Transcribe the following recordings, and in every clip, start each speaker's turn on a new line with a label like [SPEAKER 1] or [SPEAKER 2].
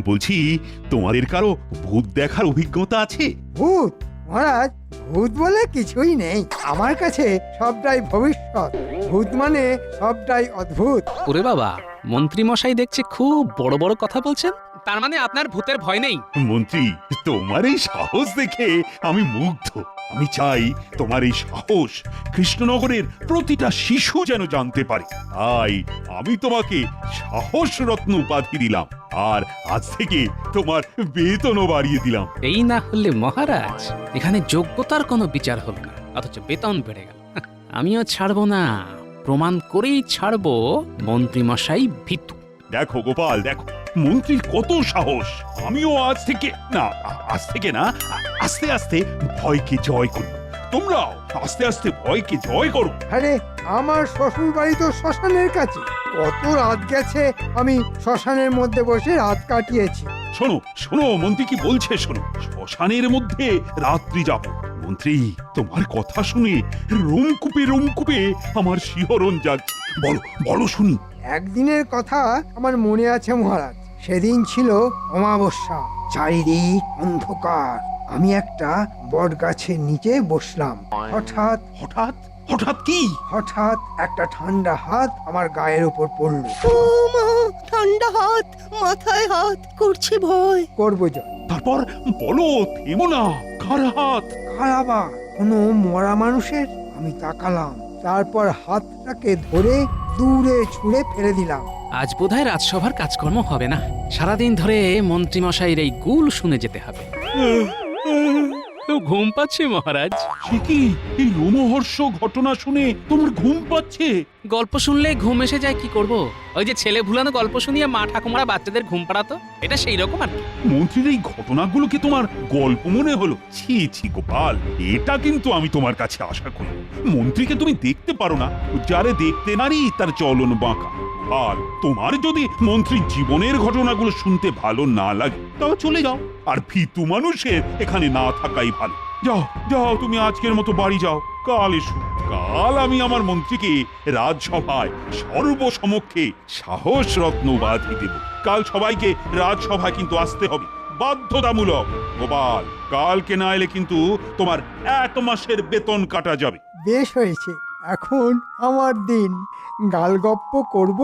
[SPEAKER 1] বলছি তোমাদের কারো ভূত দেখার অভিজ্ঞতা আছে?
[SPEAKER 2] ভূত? মহারাজ, ভূত বলে কিছুই নেই আমার কাছে, সবটাই ভবিষ্যৎ। ভূত মানে সবটাই অদ্ভুত।
[SPEAKER 3] ওরে বাবা, মন্ত্রী মশাই দেখছে খুব বড় বড় কথা বলছেন। তার মানে আপনার ভূতের ভয় নেই?
[SPEAKER 1] মন্ত্রী, তোমার এই সাহস দেখে আমি মুগ্ধ। আমি চাই তোমার এই সাহস কৃষ্ণনগরের প্রতিটা শিশু যেন জানতে পারে। তাই আমি তোমাকে সাহস রত্ন উপাধি দিলাম, আর আজ থেকে তোমার বেতনও বাড়িয়ে দিলাম।
[SPEAKER 3] এই না হলে মহারাজ, এখানে যোগ্যতার কোনো বিচার হলো না, অথচ বেতন বেড়ে গেল। আমিও ছাড়বো না, প্রমাণ করেই ছাড়বো মন্ত্রী মশাই ভীতু।
[SPEAKER 1] দেখো গোপাল, দেখো মন্ত্রীর কত সাহস। আমিও আজ থেকে না, আস্তে আস্তে ভয়কে জয় করি। তোমরাও আস্তে আস্তে ভয়কে জয় করো।
[SPEAKER 2] আরে, আমার শ্বশুর বাড়ি তো শ্মশানের কাছে। কত রাত গেছে আমি শ্মশানের মধ্যে বসে রাত কাটিয়েছি।
[SPEAKER 1] শোনো শোনো, মন্ত্রী কি বলছে শোনো। শ্মশানের মধ্যে রাত্রি যাব। মন্ত্রী, তোমার কথা শুনে রোমকূপে আমার শিহরণ যাচ্ছে। বলো বলো শুনি।
[SPEAKER 2] একদিনের কথা আমার মনে আছে মহারাজ। সেদিন ছিল অমাবস্যা, চারিদিক অন্ধকার। আমি একটা বট গাছের নিচে বসলাম। হঠাৎ
[SPEAKER 1] হঠাৎ হঠাৎ কি?
[SPEAKER 2] হঠাৎ একটা ঠান্ডা হাত আমার গায়ের উপর পড়লো।
[SPEAKER 4] ঠান্ডা হাত, মাথায় হাত, করছে ভয়।
[SPEAKER 2] করবো জয়।
[SPEAKER 1] তারপর বলো, থেমো না। কার হাত?
[SPEAKER 2] খারাপা কোনো মরা মানুষের। আমি তাকালাম, তারপর হাতটাকে ধরে দূরে ছুঁড়ে ফেলে দিলাম।
[SPEAKER 3] আজ বোধহয় রাজসভার কাজকর্ম হবে না, সারাদিন ধরে মন্ত্রী মশাইয়ের এই গুল শুনে যেতে হবে। ঘুম পাচ্ছে মহারাজ।
[SPEAKER 1] সে কি, এই রোমহর্ষ ঘটনা শুনে তোমার ঘুম পাচ্ছে?
[SPEAKER 3] গল্প শুনলে ঘুম এসে যায়, কি করব? ওই যে ছেলে ভুলানো গল্প শুনিয়ে মা ঠাকুমারা বাচ্চাদের ঘুম পাড়াতো, এটা সেই রকম আর কি।
[SPEAKER 1] মন্ত্রীর এই ঘটনাগুলোকে তোমার গল্প মনে হলো? ছি ছি গোপাল, এটা কিন্তু আমি তোমার কাছে আশা করি। মন্ত্রীকে তুমি দেখতে পারো না, যারে দেখতে নারী তার চলন বাঁকা। আর তোমার যদি মন্ত্রীর জীবনের ঘটনাগুলো শুনতে ভালো না লাগে, তাও চলে যাও। আর ভীতু মানুষের এখানে না থাকাই ভালো। যাও যাও, তুমি আজকের মতো বাড়ি যাও। কাল এসো। কাল আমি আমার মন্ত্রীকে রাজসভায় সর্বসমক্ষে সাহস রত্ন উপাধি দেব। কাল সবাইকে রাজসভায় কিন্তু আসতে হবে, বাধ্যতামূলক। গোপাল, কালকে না এলে কিন্তু তোমার 1 মাসের বেতন কাটা যাবে।
[SPEAKER 2] বেশ হয়েছে, এখন আমার দিন। গালগপ্প করব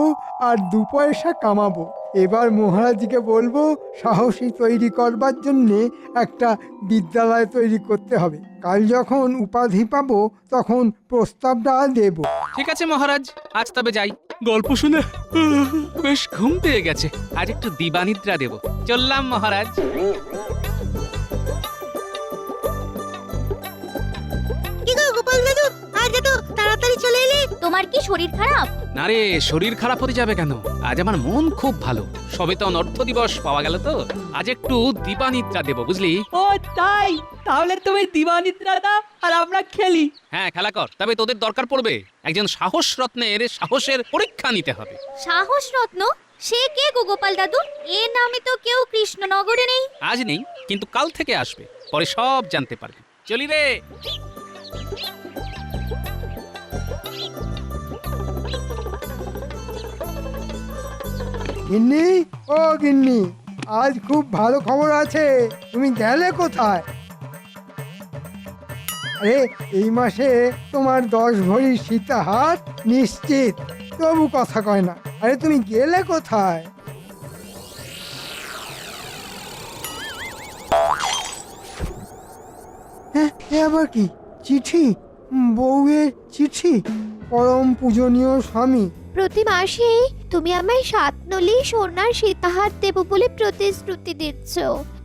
[SPEAKER 2] আর 2 পয়সা কামাবো। এবার মহারাজকে বলবো সাহসী তৈরি করবার জন্যে একটা বিদ্যালয় তৈরি করতে হবে। কাল যখন উপাধি পাবো তখন প্রস্তাবটা দেব।
[SPEAKER 3] ঠিক আছে মহারাজ, আজ তবে যাই। গল্প শুনে বেশ ঘুম পেয়ে গেছে, আজ একটু দিবানিদ্রা দেব। চললাম মহারাজ।
[SPEAKER 4] কি গো গোপাল দাদু, আজ এত তাড়াতাড়ি চলে এলে?
[SPEAKER 5] তোমার কি শরীর খারাপ?
[SPEAKER 3] না রে, শরীর খারাপ হতে যাবে কেন? আজ আমার মন খুব ভালো। সবে তো অনর্থ দিবস পাওয়া গেল, তো আজ একটু দিবানিদ্রা দেব, বুঝলি?
[SPEAKER 6] ও তাই, তাহলে তুমি দিবানিদ্রা দাও আর আমরা খেলি।
[SPEAKER 3] হ্যাঁ, খেলা কর, তবে তোদের দরকার পড়বে একজন সাহস রত্নের সাহসের পরীক্ষা নিতে হবে।
[SPEAKER 5] সাহস রত্ন? সে কে গো গোপাল দাদু? এ নামে তো কেউ কৃষ্ণনগরে নেই।
[SPEAKER 3] আজ নেই, কিন্তু কাল থেকে আসবে, পরে সব জানতে পারবি। চলি রে।
[SPEAKER 2] গিন্নি, ও গিন্নি, আজ খুব ভালো খবর আছে। তুমি গেলে কোথায়? আরে, এই মাসে তোমার 10 ভরি সীতাহার নিশ্চিত। তবু কথা কয় না। আরে, তুমি গেলে কোথায়? হ্যাঁ, এ আবার কি? চিঠি? বউয়ের চিঠি? পরম পূজনীয় স্বামী,
[SPEAKER 7] প্রতি মাসে তুমি আমায় 7 নলি সোনার সীতাহার দেব বলে প্রতিশ্রুতি দিচ্ছ,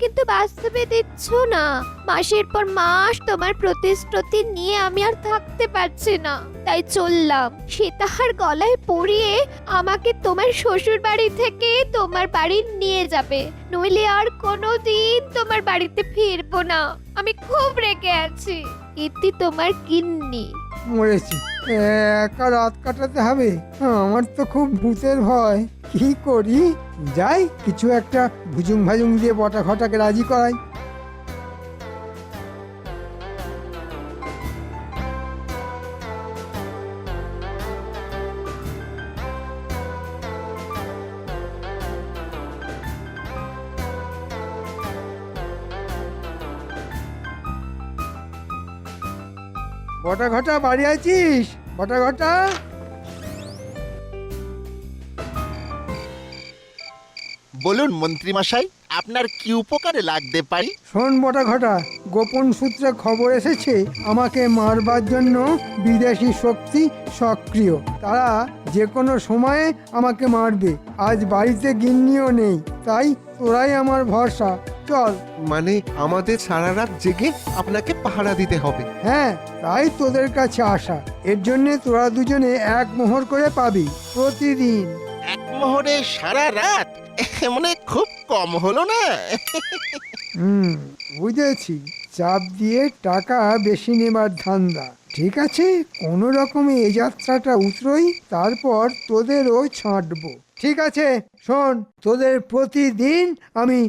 [SPEAKER 7] কিন্তু বাস্তবে দিচ্ছ না। মাসের পর মাস তোমার প্রতিশ্রুতি নিয়ে আমি আর থাকতে পারছি না, তাই চললাম। সীতাহার গলায় পরিয়ে আমাকে তোমার শ্বশুর বাড়ি থেকে তোমার বাড়ি নিয়ে যাবে, নইলে আর কোনোদিন তোমার বাড়িতে ফিরবো না। আমি খুব রেগে আছি। ইতি তোমার গিন্নি।
[SPEAKER 2] মরেছি। একা রাত কাটাতে হবে? আমার তো খুব ভূতের ভয়। কি করি? যাই, কিছু একটা ভুজুং ভাজুং দিয়ে বটা ঘটাকে রাজি করাই। বটা ঘটা বাড়ি আছিস? বটা ঘটা।
[SPEAKER 8] বলুন মন্ত্রী মশাই, আপনার কি উপকারে লাগতে পারি?
[SPEAKER 2] শোন বটা ঘটা, গোপন সূত্রে খবর এসেছে আমাকে মারবার জন্য বিদেশি শক্তি সক্রিয়। তারা যে কোনো সময়ে আমাকে মারবে। আজ বাড়িতে গিন্নিও নেই, তাই তোরাই আমার ভরসা। চল।
[SPEAKER 9] মানে আমাদের সারা রাত জেগে আপনাকে পাহারা দিতে হবে?
[SPEAKER 2] হ্যাঁ, তাই তোদের কাছে আসা। এর জন্য তোরা দুজনে 1 মোহর করে পাবি প্রতিদিন।
[SPEAKER 8] এক মোহরে সারা রাত? মানে খুব কম হলো না?
[SPEAKER 2] বুঝেছি, চাপ দিয়ে টাকা বেশি নেবার ধান্দা। ঠিক আছে, কোনো রকমে এই যাত্রাটা উতরোই, তারপর তোদেরও ছাঁটবো। ঠিক আছে, শোন, তোদের প্রতিদিন আমি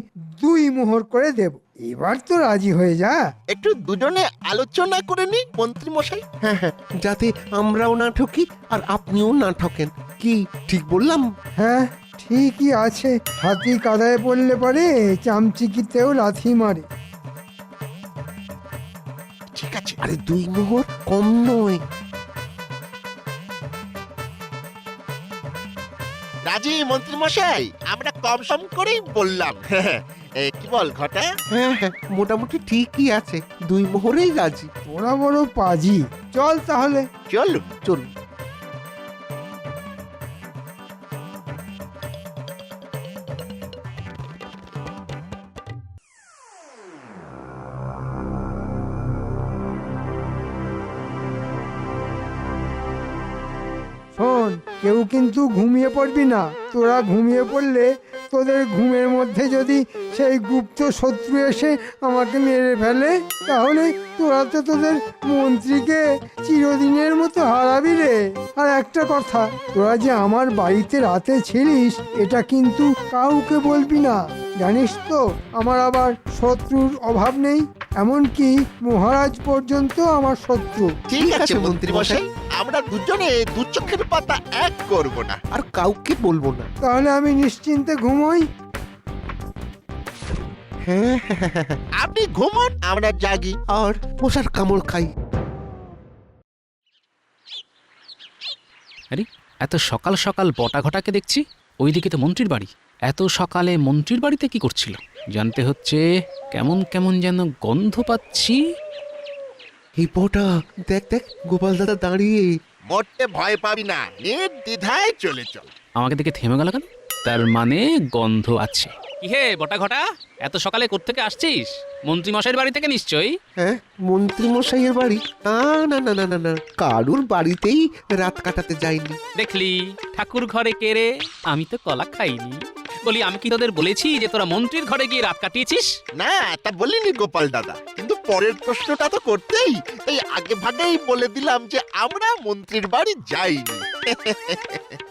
[SPEAKER 2] 2 মোহর করে দেব। এবার তো রাজি হয়ে যা।
[SPEAKER 8] একটু দুজনে আলোচনা করে নি মন্ত্রী মশাই।
[SPEAKER 9] হ্যাঁ হ্যাঁ, যাতে আমরাও না ঠকি আর আপনিও না ঠকেন। কি ঠিক বললাম?
[SPEAKER 2] হ্যাঁ, ঠিকই আছে। হাতি কাদায় পড়লে পরে চামচিকিতেও লাথি মারে।
[SPEAKER 8] ঠিক আছে।
[SPEAKER 9] আরে 2 মোহর কম নয়।
[SPEAKER 8] রাজি মন্ত্রী মশাই, আমরা কম সম করেই বললাম। কি বল ঘটা?
[SPEAKER 9] হ্যাঁ হ্যাঁ, মোটামুটি ঠিকই আছে। 2 মোহরেই রাজি।
[SPEAKER 2] তোরা বড় পাজি। চল তাহলে।
[SPEAKER 8] চলুন।
[SPEAKER 9] চলুন।
[SPEAKER 2] শোন, কেউ কিন্তু ঘুমিয়ে পড়বি না। তোরা ঘুমিয়ে পড়লে তোদের ঘুমের মধ্যে যদি সেই গুপ্ত শত্রু এসে আমাকে মেরে ফেলে, তাহলে তোরা তো তোদের মন্ত্রীকে চিরদিনের মতো হারাবি রে। আর একটা কথা, তোরা যে আমার বাড়িতে রাতে ছিলিস, এটা কিন্তু কাউকে বলবি না। জানিস তো, আমার আবার শত্রুর অভাব নেই। এমনকি মহারাজ পর্যন্ত আমার শত্রু।
[SPEAKER 8] ঠিক আছে মন্ত্রী মশাই, আমরা দুজনে 2 চোখের পাতা এক করব না।
[SPEAKER 9] আর কাউকে বলবো না।
[SPEAKER 2] তাহলে আমি নিশ্চিন্তে ঘুমোই।
[SPEAKER 9] হ্যাঁ হ্যাঁ হ্যাঁ, হ্যাঁ।
[SPEAKER 8] আপনি ঘুমোন, আমরা জাগি।
[SPEAKER 9] আর মশার কামড় খাই।
[SPEAKER 3] আরে এত সকাল সকাল বটা ঘটাকে দেখছি। ওইদিকে তো মন্ত্রীর বাড়ি। এত সকালে মন্ত্রীর বাড়িতে কি করছিল জানতে হচ্ছে। কেমন কেমন যেন গন্ধ পাচ্ছি।
[SPEAKER 9] এই বটা, দেখ দেখ, গোপাল দাদা দাঁড়িয়ে।
[SPEAKER 8] মরতে ভয় পাবি না, নির্দ্বিধায় চলে চল।
[SPEAKER 3] আমাকে দেখে থেমে গেল কেন? তার মানে গন্ধ আছে। কি হে বটা ঘটা, এত সকালে কোত্থেকে আসছিস? মন্ত্রী মশাইয়ের বাড়ি থেকে নিশ্চয়ই।
[SPEAKER 9] হ্যাঁ, মন্ত্রী মশাইয়ের বাড়ি? না না না না না না, কারুর বাড়িতেই রাত কাটাতে যাইনি।
[SPEAKER 3] দেখলি, ঠাকুর ঘরে কে রে? আমি তো কলা খাইনি। বলি, আমি কি তোদের বলেছি যে তোরা মন্ত্রীর ঘরে গিয়ে রাত কাটিয়েছিস?
[SPEAKER 8] না, তা বলিনি গোপাল দাদা, কিন্তু পরের প্রশ্নটা তো করতেই এই আগে ভাগেই বলে দিলাম যে আমরা মন্ত্রীর বাড়ি যাইনি।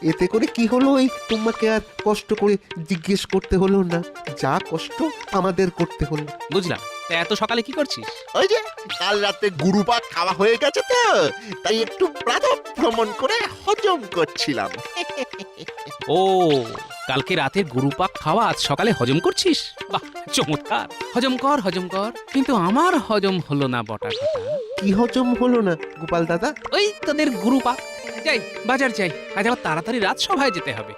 [SPEAKER 9] এতে করে কি হলো? এই তোমাকে আর কষ্ট করে জিজ্ঞেস করতে হলো না। যা কষ্ট আমাদের করতে হলো।
[SPEAKER 3] বুঝলাম। তা এত সকালে কি করছিস?
[SPEAKER 8] ওই যে কাল রাতে গুরুপাক খাওয়া হয়ে গেছে তো, তাই একটু প্রাতঃ ভ্রমণ করে হজম করছিলাম।
[SPEAKER 3] ও, কালকে রাতের গুরুপাক খাওয়া আজ সকালে হজম করছিস? বাহ, চমৎকার। হজম কর, হজম কর। কিন্তু আমার হজম হলো না বটা ঘটা।
[SPEAKER 9] কি হজম হলো না গোপাল দাদা?
[SPEAKER 3] ওই তোদের গুরুপাক। যাই, বাজার যাই। আজ আবার তাড়াতাড়ি রাজসভায় যেতে হবে।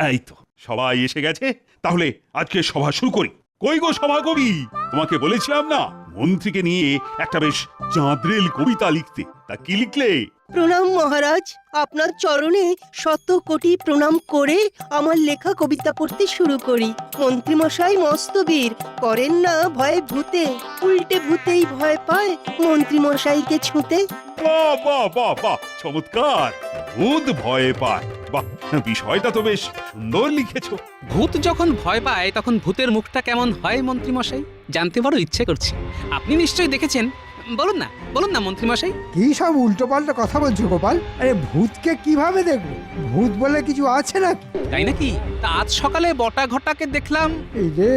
[SPEAKER 1] এই তো সবাই এসে গেছে। তাহলে আজকে সভা শুরু করি। কই গো সভা কবি, তোমাকে বলেছিলাম না মন্ত্রীকে নিয়ে একটা বেশ চাঁদরেল কবিতা লিখতে। তা কি লিখলে?
[SPEAKER 10] প্রণাম মহারাজ, আপনার চরণে 100 কোটি প্রণাম করে আমার লেখা কবিতা পড়তে শুরু করি। মন্ত্রীমশাই মস্ত বীর, করেন না ভয় ভূতে, উল্টে ভূতেই ভয় পায় মন্ত্রীমশাইকে ছুঁতে।
[SPEAKER 1] বাহ বাহ বাহ বাহ, চমৎকার। ভূত ভয় পায়, বাহ, বিষয়টা তো বেশ সুন্দর লিখেছো।
[SPEAKER 3] ভূত যখন ভয় পায় তখন ভূতের মুখটা কেমন হয় মন্ত্রীমশাই? জানতে বড় ইচ্ছে করছে। আপনি নিশ্চয়ই দেখেছেন। বলুন না, বলুন না মন্ত্রীমশাই।
[SPEAKER 2] কি সব উল্টোপাল্টা কথা বলছো গোপাল? আরে ভূতকে কিভাবে দেখবো? ভূত বলে কিছু আছে নাকি?
[SPEAKER 3] তাই নাকি? তা আজ সকালে বটা ঘটাকে দেখলাম।
[SPEAKER 2] এই রে,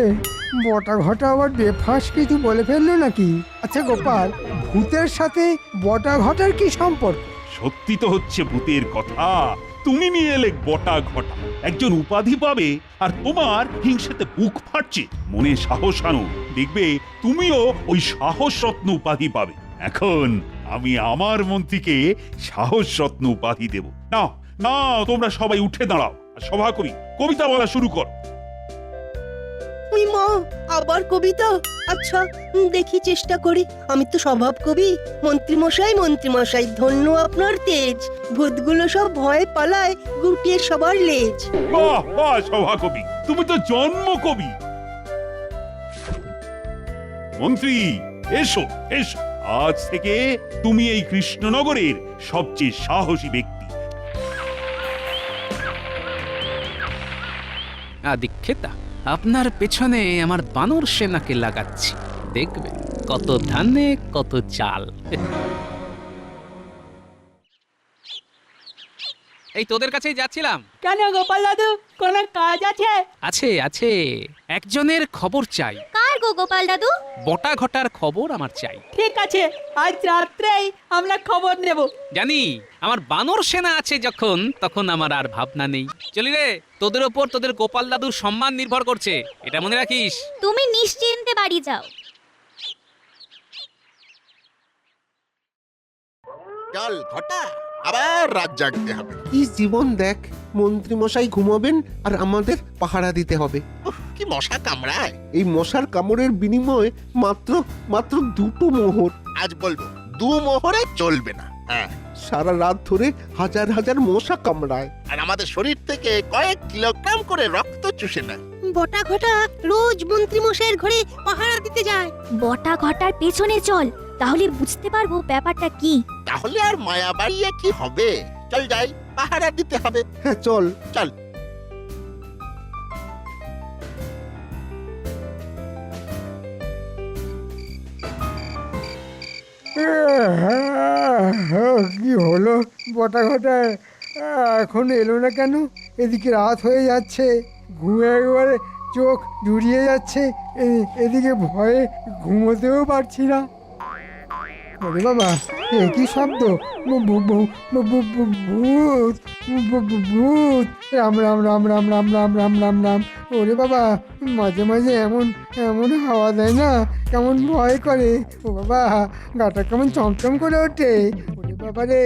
[SPEAKER 2] বটা ঘটা আবার বেফাস কিছু বলে ফেললো নাকি? আচ্ছা গোপাল, ভূতের সাথে বটা ঘটার কি সম্পর্ক?
[SPEAKER 1] সত্যি তো হচ্ছে ভূতের কথা। তুমি নিয়ে এলে বটা ঘটা, একজন উপাধি পাবে আর তোমার হিংসেতে বুক ফাটছে। মনে সাহস আনো, দেখবে তুমিও ওই সাহস রত্ন উপাধি পাবে। এখন আমি আমার মন্ত্রীকে সাহস রত্ন উপাধি দেব। না না, তোমরা সবাই উঠে দাঁড়াও আর সভা করি, কবিতা বলা শুরু কর।
[SPEAKER 10] ওই মা, আবার কবিতা? আচ্ছা, দেখি চেষ্টা করি। আমি তো স্বভাব কবি। মন্ত্রীমশাই ধন্য আপনার তেজ, ভূতগুলো সব ভয় পালায় গুটিয়ে সবার লেজ।
[SPEAKER 1] বাহ বাহ সভা কবি, তুমি তো জন্ম কবি। মন্ত্রী এসো এসো, আজ থেকে তুমি এই কৃষ্ণনগরের সবচেয়ে সাহসী ব্যক্তি।
[SPEAKER 3] আদিক্ষেতা, আপনার পেছনে আমার বানর সেনাকে লাগাচ্ছি, দেখবে কত ধানে কত চাল। এই তোদের কাছেই যাচ্ছিলাম।
[SPEAKER 6] কেন গোপাল দাদু, কোনো কাজ আছে?
[SPEAKER 3] আছে আছে, একজনের খবর চাই।
[SPEAKER 5] কার গো গোপাল দাদু?
[SPEAKER 3] বটা ঘটার খবর আমার চাই।
[SPEAKER 6] ঠিক আছে, আজ রাত্রেই আমরা খবর নেব।
[SPEAKER 3] জানি আমার বানর সেনা আছে যখন, তখন আমার আর ভাবনা নেই। চলি রে, তোদের ওপর তোদের গোপাল দাদুর সম্মান নির্ভর করছে, এটা মনে রাখিস।
[SPEAKER 5] তুমি নিশ্চিন্তে বাড়ি যাও।
[SPEAKER 8] চল ঘটা, আবার রাত জাগতে হবে।
[SPEAKER 9] কি জীবন দেখ, মন্ত্রী মশাই ঘুমাবেন আর আমাদের পাহারা দিতে হবে।
[SPEAKER 8] উফ, কি মশা কামড়ায়।
[SPEAKER 9] এই মশার কামড়ের বিনিময়ে মাত্র মাত্র 2টো মোহর।
[SPEAKER 8] আজ বলবো 2 মোহরে চলবে না। হ্যাঁ,
[SPEAKER 9] সারা রাত ধরে হাজার হাজার মশা কামড়ায়।
[SPEAKER 8] আর আমাদের শরীর থেকে কয়েক কিলোগ্রাম করে রক্ত চুষে নেয়।
[SPEAKER 4] বটা ঘটা রোজ মন্ত্রীমশাইয়ের ঘরে পাহারা দিতে যায়।
[SPEAKER 5] বটা ঘটার পেছনে চল, তাহলে বুঝতে পারবো ব্যাপারটা কি।
[SPEAKER 8] তাহলে আর মায়া বাড়িয়ে কি হবে? চল যাই, পাহারা দিতে হবে।
[SPEAKER 9] হ্যাঁ চল।
[SPEAKER 8] চল।
[SPEAKER 2] কি হলো বটা ঘটা, এখন এলো না কেন? এদিকে রাত হয়ে যাচ্ছে, ঘুমে একবারে চোখ জুড়িয়ে যাচ্ছে, এদিকে ভয়ে ঘুমোতেও পারছি না। ওরে বাবা, এ কি শব্দ? ভূত, ভূত! রাম রাম রাম রাম রাম রাম রাম রাম রাম। ওরে বাবা, মাঝে মাঝে এমন এমন হাওয়া দেয় না, কেমন ভয় করে। ও বাবা, গাটা কেমন চমচম করে ওঠে। ওরে বাবা রে,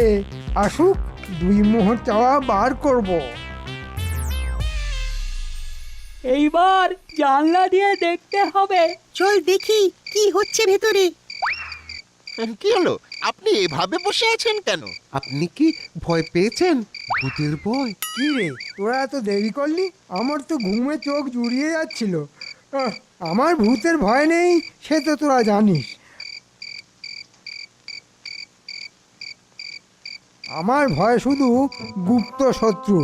[SPEAKER 2] আসুক, 2 মোহর চাওয়া বার করব।
[SPEAKER 6] এইবার জানলা দিয়ে দেখতে হবে।
[SPEAKER 10] চল দেখি কি হচ্ছে ভেতরে।
[SPEAKER 8] কি হলো? আপনি এভাবে বসে আছেন কেন?
[SPEAKER 9] আপনি কি ভয় পেয়েছেন? ভূতের ভয়?
[SPEAKER 2] কি রে, তোরা এত দেরি করলি? আমার তো ঘুমে চোখ জুড়িয়ে যাচ্ছিল। আমার ভূতের ভয় নেই, সে তো তোরা জানিস। আমার ভয় শুধু গুপ্ত শত্রু।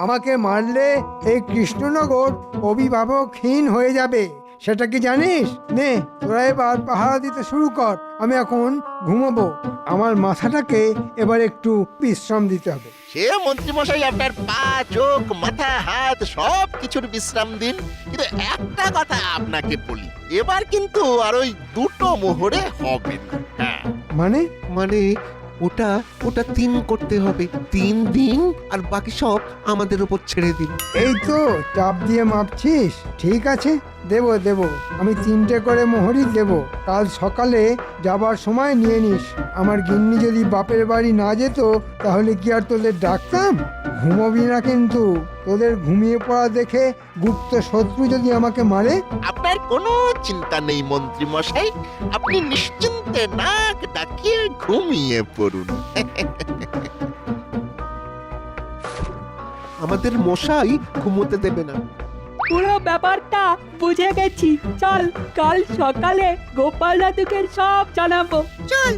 [SPEAKER 2] আমাকে মারলে এই কৃষ্ণনগর অভিভাবকহীন হয়ে যাবে, সেটা কি জানিস? নে, তোরা এবার পাহারা দিতে শুরু কর। আমি এখন ঘুমাবো, আমার মাথাটাকে এবার একটু বিশ্রাম দিতে হবে।
[SPEAKER 8] সে মন্ত্রীমশাই আপনার পা, চোখ, মাথা, হাত সব কিছুর বিশ্রাম দিন, কিন্তু একটা কথা আপনাকে বলি, এবার কিন্তু আর ওই 2টো মোহরে হবে না। হ্যাঁ,
[SPEAKER 9] মানে মানে ওটা 3 করতে হবে। 3 দিন আর বাকি সব আমাদের উপর ছেড়ে দিন।
[SPEAKER 2] এই তো চাপ দিয়ে মাপছিস, ঠিক আছে, দেব দেব, আমি 3টে করে মোহরই দেব। কাল সকালে যাবার সময় নিয়ে নিস। আমার গিন্নি যদি বাপের বাড়ি না যেত, তাহলে কি আর তোদের ডাকতাম? ঘুমোবি না কিন্তু, তোদের ঘুমিয়ে পড়া দেখে গুপ্ত শত্রু যদি আমাকে মারে।
[SPEAKER 8] আপনার কোনো চিন্তা নেই মন্ত্রীমশাই, আপনি নিশ্চিন্তে নাক ডাকিয়ে ঘুমিয়ে পড়ুন।
[SPEAKER 9] আমাদের মশাই ঘুমোতে দেবে না।
[SPEAKER 6] পুরো ব্যাপারটা বুঝে গেছি। চল, কাল সকালে গোপাল দাদুকে সব জানাবো।
[SPEAKER 4] চল।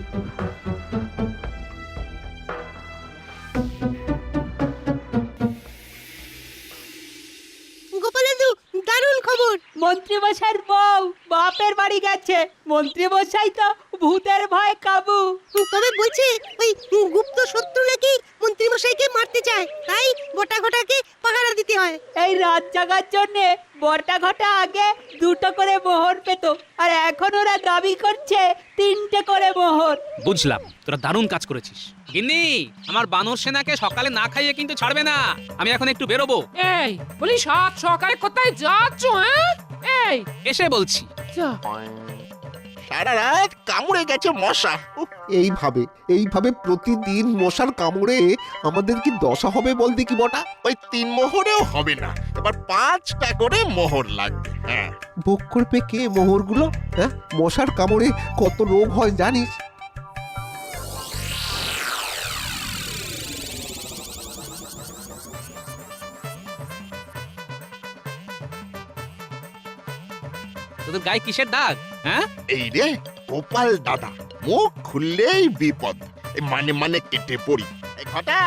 [SPEAKER 4] গোপাল দাদু, দারুণ খবর।
[SPEAKER 6] মন্ত্রীমশাইয়ের বউ বাপের বাড়ি গেছে। মন্ত্রীমশাই তো ভূতের ভয় কাবু।
[SPEAKER 4] তবে বলছে ওই গুপ্ত শত্রু নাকি মন্ত্রীমশাইকে মারতে চায়, তাই বটা ঘটাকে পাহারা দিতে হয়।
[SPEAKER 6] এই রাত জাগার জন্যে বটা ঘটা আগে 2টো করে মোহর পেত, আর এখন ওরা দাবি করছে 3টে করে মোহর।
[SPEAKER 3] বুঝলাম, তোরা দারুণ কাজ করেছিস। গিন্নি, আমার বানর সেনাকে সকালে না খাইয়ে কিন্তু ছাড়বে না। আমি এখন একটু বেরোবো।
[SPEAKER 6] এই বলি সাত সকালে কোথায় যাচ্ছ? হ্যাঁ এই
[SPEAKER 3] এসে বলছি।
[SPEAKER 6] যা।
[SPEAKER 8] সারা রাত কামড়ে গেছে মশা। উফ,
[SPEAKER 9] এইভাবে প্রতিদিন মশার কামড়ে আমাদের কি দশা হবে বল দেখি বটা?
[SPEAKER 8] ওই 3 মোহরেও হবে না, এবার 5টা করে মোহর লাগবে। হ্যাঁ,
[SPEAKER 9] ভোগ করবে কে মোহরগুলো? হ্যাঁ, মশার কামড়ে কত রোগ হয় জানিস?
[SPEAKER 3] তোদের গায়ে কিসের দাগ? হ্যাঁ,
[SPEAKER 8] এই রে গোপাল দাদা, মুখ খুললেই বিপদ। এই মানে কেটে পড়ি। এই ঘটা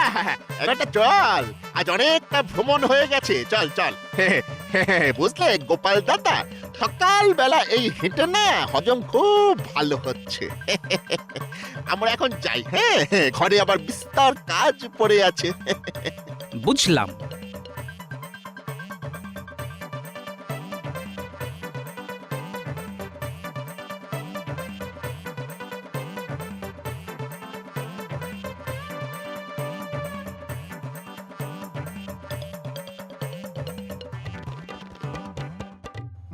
[SPEAKER 8] চল, আজ অনেকটা ভ্রমণ হয়ে গেছে। চল চল। বুঝলে গোপাল দাদা, সকালবেলা এই হেঁটে না হজম খুব ভালো হচ্ছে। আমরা এখন যাই। হ্যাঁ, ঘরে আবার বিস্তর কাজ পড়ে আছে।
[SPEAKER 3] বুঝলাম।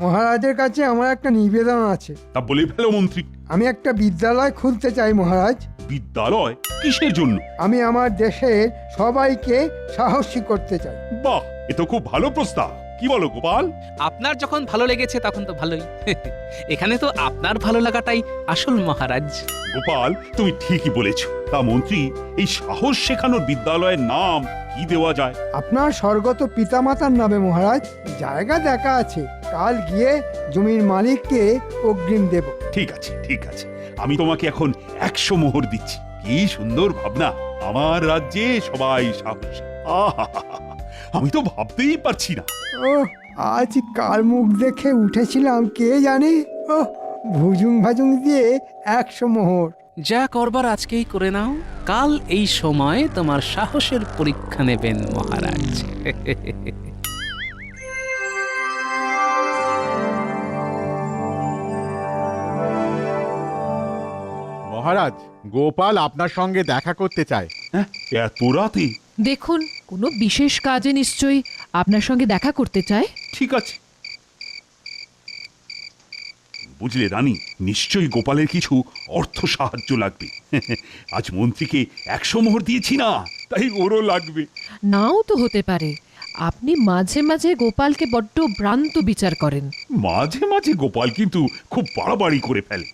[SPEAKER 2] মহারাজের কাছে আমার একটা নিবেদন আছে।
[SPEAKER 1] তা বলে ফেলো মন্ত্রী।
[SPEAKER 2] আমি একটা বিদ্যালয় খুলতে চাই মহারাজ।
[SPEAKER 1] বিদ্যালয়? কিসের জন্য?
[SPEAKER 2] আমি আমার দেশের সবাইকে সাহসী করতে চাই।
[SPEAKER 1] বাহ, এ তো খুব ভালো প্রস্তাব। কি বলো গোপাল?
[SPEAKER 3] আপনার যখন ভালো লেগেছে তখন তো ভালোই। এখানে তো আপনার ভালো লাগাটাই আসল মহারাজ।
[SPEAKER 1] গোপাল, তুমি ঠিকই বলেছ। তা মন্ত্রী, এই সাহস শেখানোর বিদ্যালয়ের নাম কি দেওয়া যায়?
[SPEAKER 2] আপনার স্বর্গত পিতামাতার নামে মহারাজ। জায়গা দেখা আছে, কাল গিয়ে জমির মালিককে অগ্রিম দেব।
[SPEAKER 1] ঠিক আছে, ঠিক আছে, আমি তোমাকে এখন 100 মোহর দিচ্ছি। কি সুন্দর ভাবনা! আমার রাজ্যে সবাই সাহসী। আহা, আমি তো ভাবতেই পারছি না।
[SPEAKER 2] ও, আজ কার মুখ দেখে উঠেছিলাম কে জানে। ও, ভুজুং ভাজুং দিয়ে 100 মোহর।
[SPEAKER 3] যা করবার আজকেই করে নাও, কাল এই সময় তোমার সাহসের পরীক্ষা নেবেন মহারাজ।
[SPEAKER 11] মহারাজ, গোপাল আপনার সঙ্গে দেখা করতে চায়।
[SPEAKER 1] হ্যাঁ, এত রাতে?
[SPEAKER 6] দেখুন, কোনো বিশেষ কাজে নিশ্চয়ই আপনার সঙ্গে দেখা করতে চায়।
[SPEAKER 1] ঠিক আছে। বুঝলে রানী, নিশ্চয়ই গোপালের কিছু অর্থ সাহায্য লাগবে। আজ মন্ত্রীকে 100 মোহর দিয়েছি না, তাই ওরও লাগবে।
[SPEAKER 6] নাও তো হতে পারে। আপনি মাঝে মাঝে গোপালকে বড্ড ভ্রান্ত বিচার করেন।
[SPEAKER 1] মাঝে মাঝে গোপাল কিন্তু খুব বাড়াবাড়ি করে ফেলে।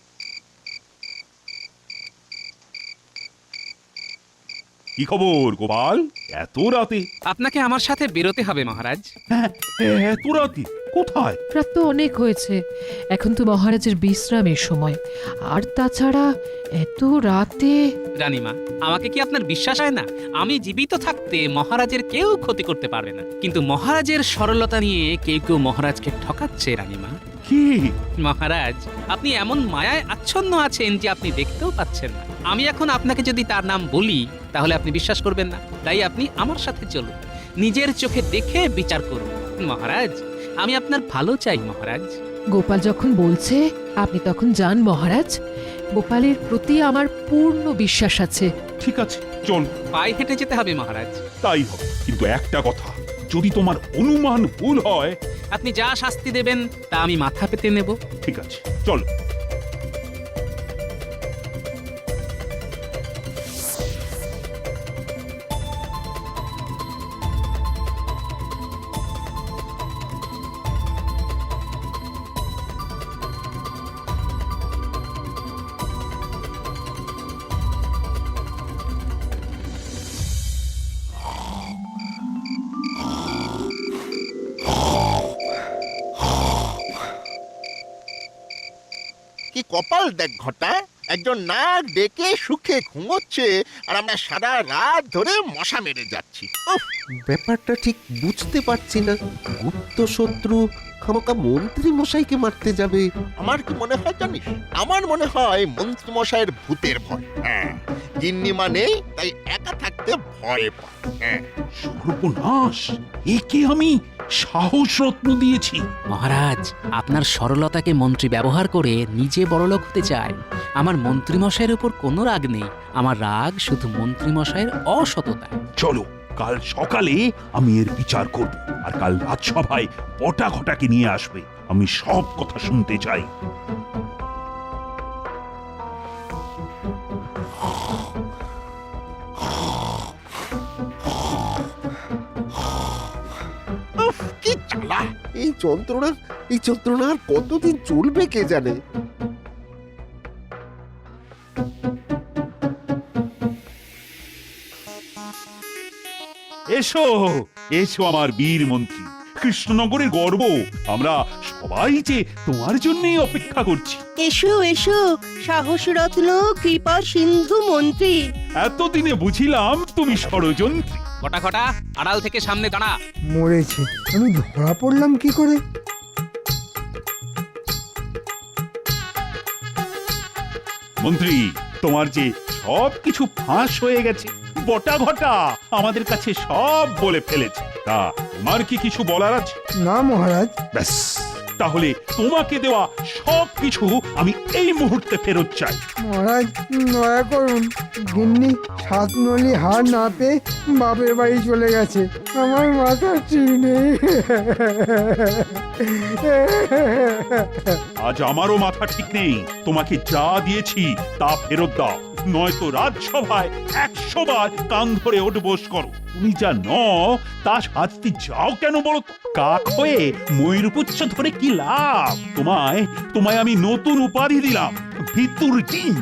[SPEAKER 1] কি খবর গোপাল, এত রাতে?
[SPEAKER 3] আপনাকে আমার সাথে বেরোতে হবে মহারাজ।
[SPEAKER 1] হ্যাঁ, এত রাতে কোথায়?
[SPEAKER 6] রাত তো অনেক হয়েছে, এখন তো মহারাজের বিশ্রামের সময়। আর তাছাড়া এত রাতে।
[SPEAKER 3] রানীমা, আমাকে কি আপনার বিশ্বাস হয় না? আমি জীবিত থাকতে মহারাজের কেউ ক্ষতি করতে পারবে না, কিন্তু মহারাজের সরলতা নিয়ে কেউ কেউ মহারাজকে ঠকাচ্ছে। রানীমা,
[SPEAKER 1] কি?
[SPEAKER 3] মহারাজ, আপনি এমন মায়ায় আচ্ছন্ন আছেন যে আপনি দেখতেও পাচ্ছেন না। আমি এখন আপনাকে যদি তার নাম বলি তাহলে আপনি বিশ্বাস করবেন না। তাই আপনি আমার সাথে চলুন, নিজের চোখে দেখে বিচার করুন। মহারাজ, আমি আপনার ভালো চাই মহারাজ।
[SPEAKER 6] গোপাল যখন বলছে আপনি তখন যান মহারাজ। গোপালের প্রতি আমার পূর্ণ বিশ্বাস আছে।
[SPEAKER 1] ঠিক আছে, চল।
[SPEAKER 3] পায়ে হেঁটে যেতে হবে মহারাজ।
[SPEAKER 1] তাই হবে, কিন্তু একটা কথা, যদি তোমার অনুমান ভুল হয়।
[SPEAKER 3] আপনি যা শাস্তি দেবেন তা আমি মাথা পেতে নেব।
[SPEAKER 1] ঠিক আছে, চলো।
[SPEAKER 8] কি কপাল দেখ ঘটা, একজন নাক ডেকে সুখে ঘুমোচ্ছে আর আমরা সারা রাত ধরে মশা মেরে যাচ্ছি। উফ,
[SPEAKER 9] ব্যাপারটা ঠিক বুঝতে পারছি না। গুপ্ত শত্রু খামোকা মন্ত্রী মশাইকে মারতে যাবে।
[SPEAKER 8] আমার কি মনে হয় জানিস? আমার মনে হয় মন্ত্রী মশাইয়ের ভূতের ভয়। হ্যাঁ, গিন্নিমা নেই তাই একা থাকতে ভয় পায়। হ্যাঁ,
[SPEAKER 1] সর্বনাশ! একে আমি সাহস রত্ন দিয়েছি।
[SPEAKER 3] মহারাজ, আপনার সরলতাকে মন্ত্রী ব্যবহার করে নিজে বড়লোক হতে চায়। আমার মন্ত্রীমশাইয়ের উপর কোনো রাগ নেই, আমার রাগ শুধু মন্ত্রীমশাইয়ের অসততায়।
[SPEAKER 1] চলো, কাল সকালে আমি এর বিচার করব, আর কাল রাজসভায় বটা ঘটাকে নিয়ে আসবে। আমি সব কথা শুনতে চাই।
[SPEAKER 8] উফ, কি জ্বালা!
[SPEAKER 9] এই যন্ত্রণা আর কতদিন চলবে কে জানে।
[SPEAKER 1] এসো এসো আমার বীর মন্ত্রী, কৃষ্ণনগরের গর্ব। আমরা সবাই যে তোমার জন্যই অপেক্ষা করছি।
[SPEAKER 10] এসো এসো সাহস রত্ন কৃপা সিন্ধু মন্ত্রী।
[SPEAKER 1] এতদিনে বুঝিলাম তুমি ষড়যন্ত্রী।
[SPEAKER 3] ঘটা ঘটা, আড়াল থেকে সামনে দাঁড়া।
[SPEAKER 2] মরেছে, আমি ধরা পড়লাম কি করে?
[SPEAKER 1] মন্ত্রী, তোমার যে সব কিছু ফাঁস হয়ে গেছে, বটা ঘটা আমাদের কাছে সব বলে ফেলেছে। তা তোমার কি কিছু বলার আছে?
[SPEAKER 2] না মহারাজ।
[SPEAKER 1] ব্যাস, তাহলে তোমাকে দেওয়া সব কিছু আমি এই মুহূর্তে ফেরত চাই।
[SPEAKER 2] মহারাজ দয়া করুন, গিন্নি 7 নলি হার না পেয়ে বাপের বাড়ি চলে গেছে, আমার মাথা ঠিক নেই।
[SPEAKER 1] আজ আমারও মাথা ঠিক নেই। তোমাকে যা দিয়েছি তা ফেরত দাও, নয়তো রাজসভায় 100 বার কান ধরে ওঠবোস করো। তুমি যা নও তা শাস্তি যাও কেন বলো তো? কাক হয়ে ময়ূরপুচ্ছ ধরে কি লাভ? তোমায় আমি নতুন উপাধি দিলাম, ভিতুর ডিম।